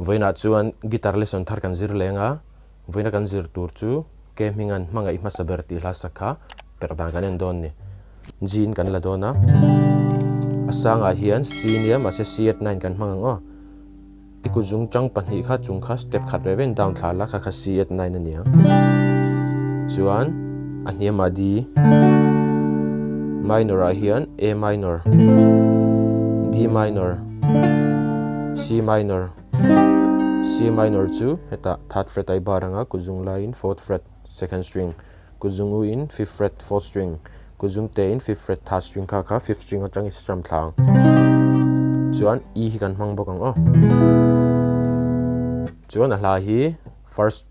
voina chuan guitar lesson thar kan zir lenga voina kan zir tur chu ke mingan manga I masaberti la sakha perdan kan endon ni jin kan la dona asanga hian C nia ma se C9 kan mango ikuzung chang panhi kha chung kha step khat reven down thala kha C9 ania chuan ania ma D minor hian A minor D minor C minor C minor chu heta third fret ai baranga kuzung la in 4th fret second string kuzungu in 5th fret 4th string kuzung te in 5th fret third string kha 5th string atang strum thlang chuan E hi kan mang bokang chuan a hla hi first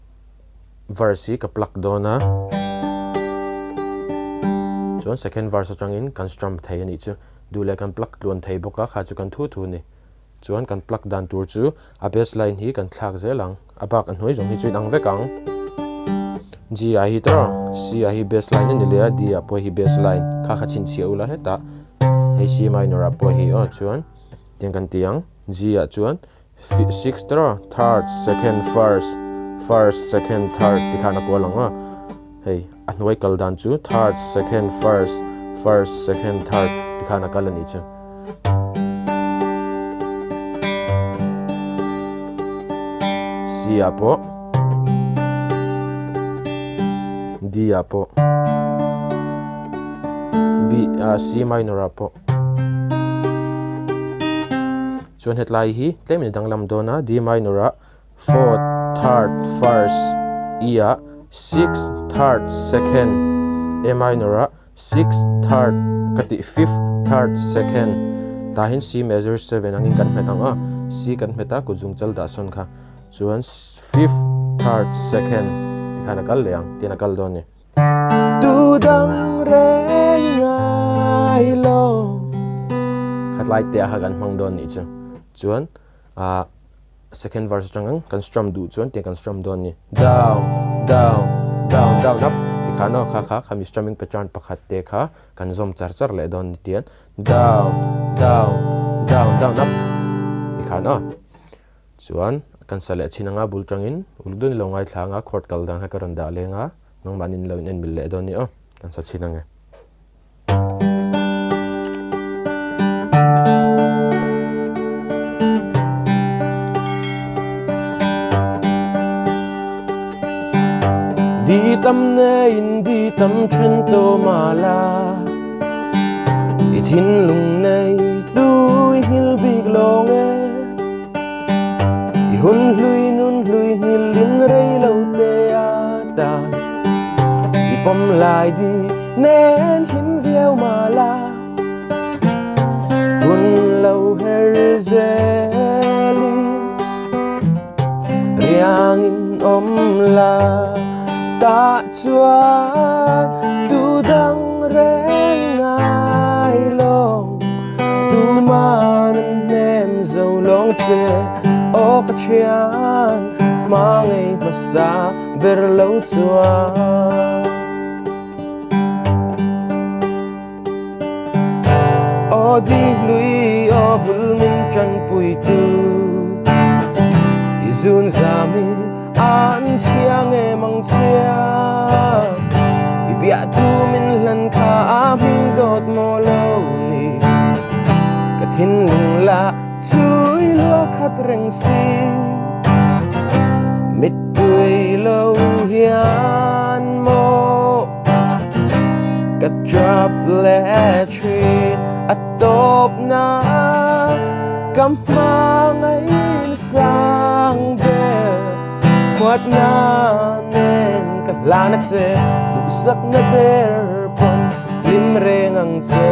verse hi ka plak dona chuan second verse atang in kan strum thei ani chu dule kan plak tlon thei boka kha chu kan thu ni chuan kan plak dan tur chu a baseline hi kan thlak zelang abak an hoi jong hi chu dang vekang G a hi tra C a hi baseline ni le D a po hi baseline kha chin chiula heta hei C minor a po hi chuan tiang kan tiang G a chuan 6 tra third second first second third tikhana ko lang hei an hoi kal dan chu third second first second third tikhana kal ani chu C a po D a po C minor a po chuan hetlai hi tlemin danglam dona D minor a 4th third first E a 6th third second A minor a 6th third kati 5th third second tahin C major 7 angin kan metang C kan meta kuzung chal da son kha chuan 5th third second tikhana kal leang tina kal don ni tu dang re ngai lo khatlai te ha kan mang don ni chu chuan second verse changang kan strum du chuan te kan strum don ni down up tikhana kha khami strumming pattern pakhat te kha kan zom char le don ni tian down up tikhana chuan kan sale chinanga bultangin uldun longai thlanga chord kaldang ha karon da lenga nang manin lo in mil le don ni kan sa chinanga di tam ne in di tam chen to mala ithin lung nei tu hil big long hun nun hlui hilin rei lo te ata ipom lai di nen him viau mala hun lo herzeli riang in om la ta chuan tu dang reng ngai long tu man nem zo long che o ka chian mangai masa ber lo chuan o di lui o bul min chan pui tu izun zami an chiang e mang chia ibia tu min lan kha aming dot mo lo ni ka thin lung la chui lo khat reng si mit tui lo hian mo ka drop le tree atop na kam mangai sang bel quat na nen ka lana che du sak na der pon lim reng ang che